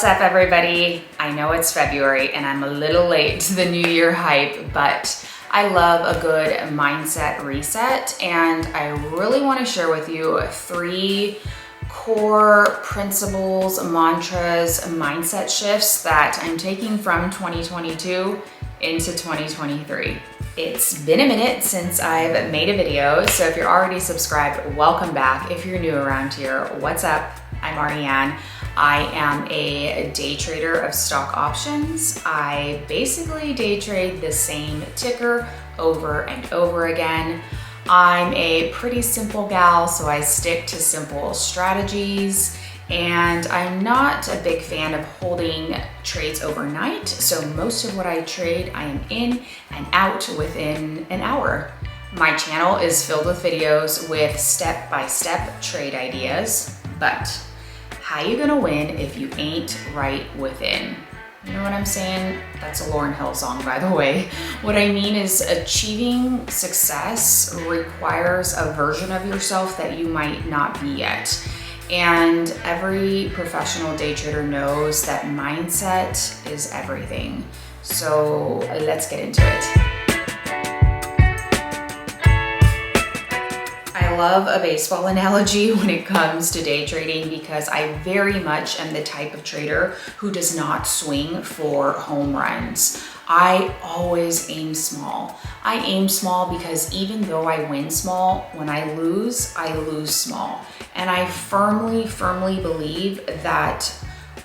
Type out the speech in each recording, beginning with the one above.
What's up, everybody? I know it's February and I'm a little late to the New Year hype, but I love a good mindset reset, and I really want to share with you 3 core principles, mantras, mindset shifts that I'm taking from 2022 into 2023. It's been a minute since I've made a video, so if you're already subscribed, welcome back. If you're new around here, what's up? I'm Ariane. I am a day trader of stock options. I basically day trade the same ticker over and over again. I'm a pretty simple gal, so I stick to simple strategies, and I'm not a big fan of holding trades overnight. So most of what I trade, I am in and out within an hour. My channel is filled with videos with step-by-step trade ideas, but how you gonna win if you ain't right within? You know what I'm saying? That's a Lauryn Hill song, by the way. What I mean is achieving success requires a version of yourself that you might not be yet. And every professional day trader knows that mindset is everything. So let's get into it. I love a baseball analogy when it comes to day trading because I very much am the type of trader who does not swing for home runs. I always aim small. I aim small because even though I win small, when I lose small. And I firmly believe that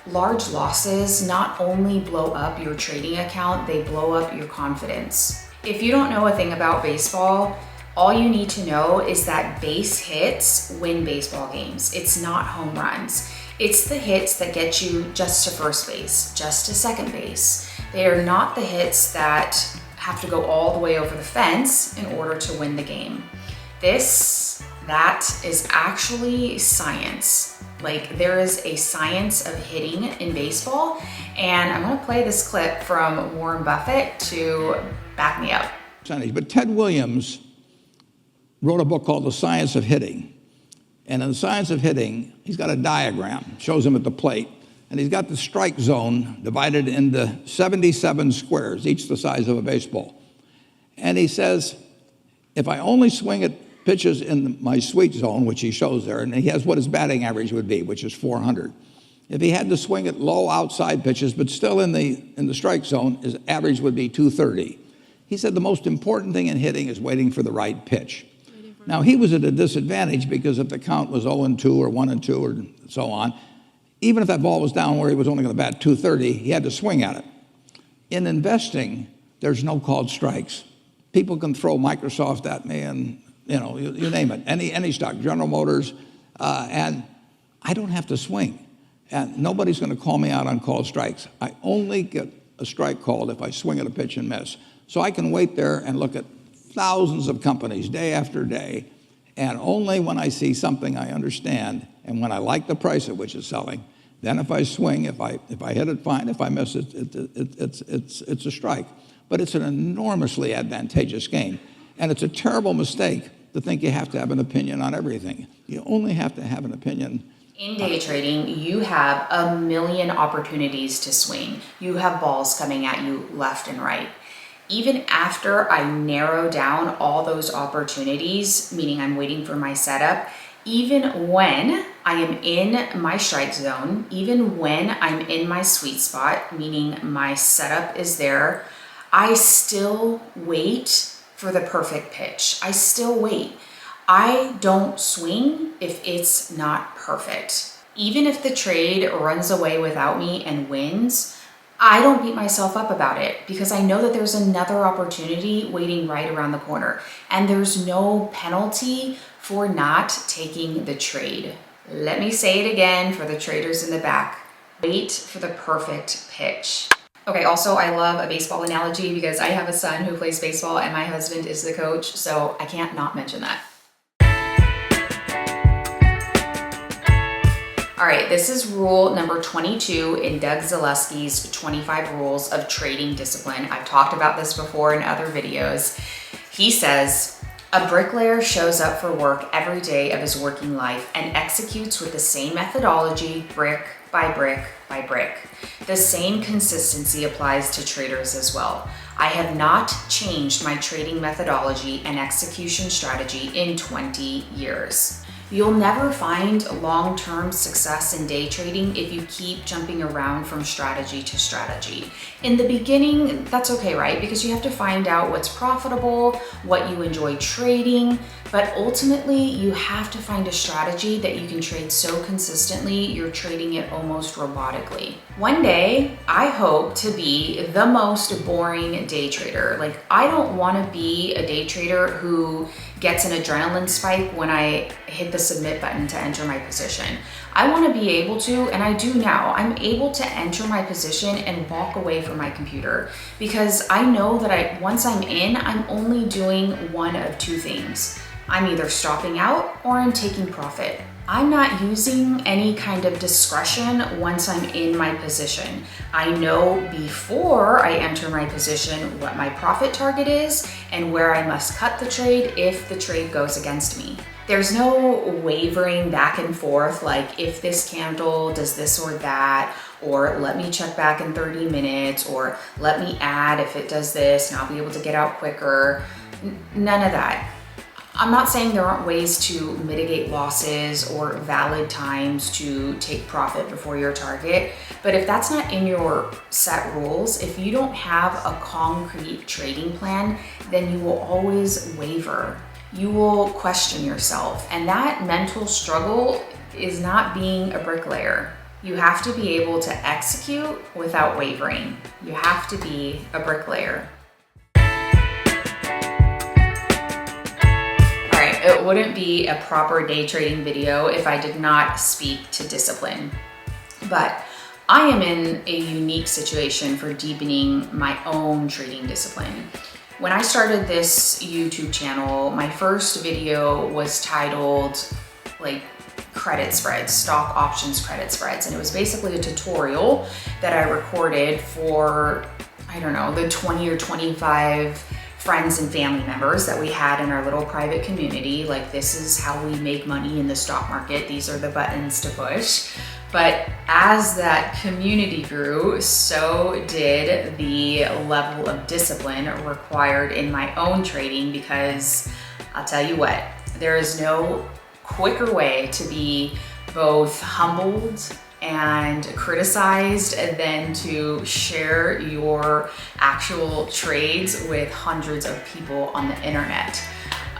large losses not only blow up your trading account, they blow up your confidence. If you don't know a thing about baseball, all you need to know is that base hits win baseball games. It's not home runs. It's the hits that get you just to first base, just to second base. They are not the hits that have to go all the way over the fence in order to win the game. That is actually science. Like, there is a science of hitting in baseball, and I'm gonna play this clip from Warren Buffett to back me up. But Ted Williams wrote a book called The Science of Hitting. And in The Science of Hitting, he's got a diagram, shows him at the plate, and he's got the strike zone divided into 77 squares, each the size of a baseball. And he says, if I only swing at pitches in my sweet zone, which he shows there, and he has what his batting average would be, which is 400. If he had to swing at low outside pitches, but still in the strike zone, his average would be 230. He said the most important thing in hitting is waiting for the right pitch. Now, he was at a disadvantage because if the count was 0-2 or 1-2 or so on, even if that ball was down where he was only going to bat 230, he had to swing at it. In investing, there's no called strikes. People can throw Microsoft at me and, you know, you name it, any stock, General Motors, and I don't have to swing. And nobody's going to call me out on called strikes. I only get a strike called if I swing at a pitch and miss. So I can wait there and look at thousands of companies day after day, and only when I see something I understand and when I like the price at which it's selling, then if I swing, if I hit it, fine. If I miss it, it's a strike. But it's an enormously advantageous game, and it's a terrible mistake to think you have to have an opinion on everything. You only have to have an opinion. In day trading, you have a million opportunities to swing. You have balls coming at you left and right. Even after I narrow down all those opportunities, meaning I'm waiting for my setup, even when I am in my strike zone, even when I'm in my sweet spot, meaning my setup is there, I still wait for the perfect pitch. I still wait. I don't swing if it's not perfect. Even if the trade runs away without me and wins, I don't beat myself up about it because I know that there's another opportunity waiting right around the corner, and there's no penalty for not taking the trade. Let me say it again for the traders in the back. Wait for the perfect pitch. Okay, also I love a baseball analogy because I have a son who plays baseball and my husband is the coach, so I can't not mention that. All right, this is rule number 22 in Doug Zaleski's 25 Rules of Trading Discipline. I've talked about this before in other videos. He says, a bricklayer shows up for work every day of his working life and executes with the same methodology, brick by brick by brick. The same consistency applies to traders as well. I have not changed my trading methodology and execution strategy in 20 years. You'll never find long-term success in day trading if you keep jumping around from strategy to strategy. In the beginning, that's okay, right? Because you have to find out what's profitable, what you enjoy trading, but ultimately you have to find a strategy that you can trade so consistently, you're trading it almost robotically. One day, I hope to be the most boring day trader. Like, I don't wanna be a day trader who gets an adrenaline spike when I hit the submit button to enter my position. I wanna be able to, and I do now, I'm able to enter my position and walk away from my computer because I know that once I'm in, I'm only doing one of two things. I'm either stopping out or I'm taking profit. I'm not using any kind of discretion once I'm in my position. I know before I enter my position what my profit target is and where I must cut the trade if the trade goes against me. There's no wavering back and forth like if this candle does this or that, or let me check back in 30 minutes, or let me add if it does this and I'll be able to get out quicker. None of that. I'm not saying there aren't ways to mitigate losses or valid times to take profit before your target, but if that's not in your set rules, if you don't have a concrete trading plan, then you will always waver. You will question yourself, and that mental struggle is not being a bricklayer. You have to be able to execute without wavering. You have to be a bricklayer. It wouldn't be a proper day trading video if I did not speak to discipline. But I am in a unique situation for deepening my own trading discipline. When I started this YouTube channel, my first video was titled like credit spreads, stock options credit spreads. And it was basically a tutorial that I recorded for, I don't know, the 20 or 25 friends and family members that we had in our little private community. Like, this is how we make money in the stock market. These are the buttons to push. But as that community grew, so did the level of discipline required in my own trading, because I'll tell you what, there is no quicker way to be both humbled and criticized than to share your actual trades with hundreds of people on the internet.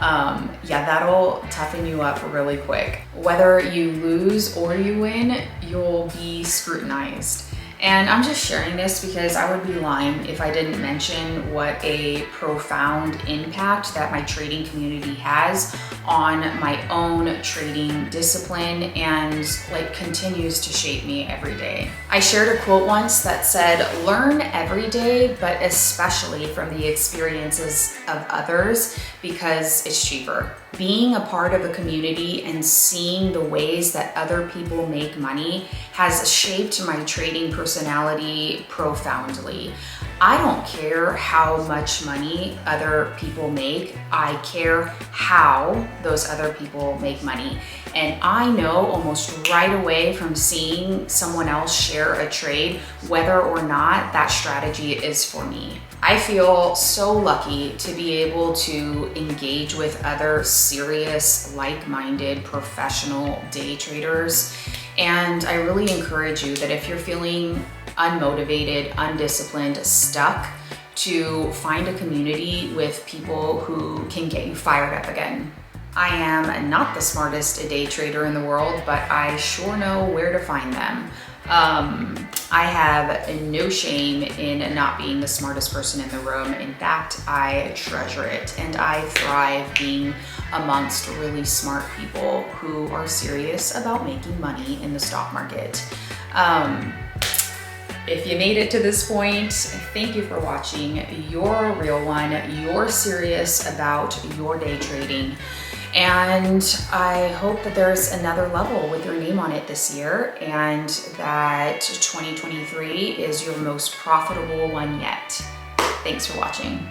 Yeah, that'll toughen you up really quick. Whether you lose or you win, you'll be scrutinized. And I'm just sharing this because I would be lying if I didn't mention what a profound impact that my trading community has on my own trading discipline, and like continues to shape me every day. I shared a quote once that said, "Learn every day, but especially from the experiences of others, because it's cheaper." Being a part of a community and seeing the ways that other people make money has shaped my trading personality profoundly. I don't care how much money other people make. I care how those other people make money. And I know almost right away from seeing someone else share a trade whether or not that strategy is for me. I feel so lucky to be able to engage with other serious, like-minded, professional day traders. And I really encourage you that if you're feeling unmotivated, undisciplined, stuck, to find a community with people who can get you fired up again. I am not the smartest day trader in the world, but I sure know where to find them. I have no shame in not being the smartest person in the room. In fact, I treasure it, and I thrive being amongst really smart people who are serious about making money in the stock market. If you made it to this point, thank you for watching. You're a real one. You're serious about your day trading. And I hope that there's another level with your name on it this year, and that 2023 is your most profitable one yet. Thanks for watching.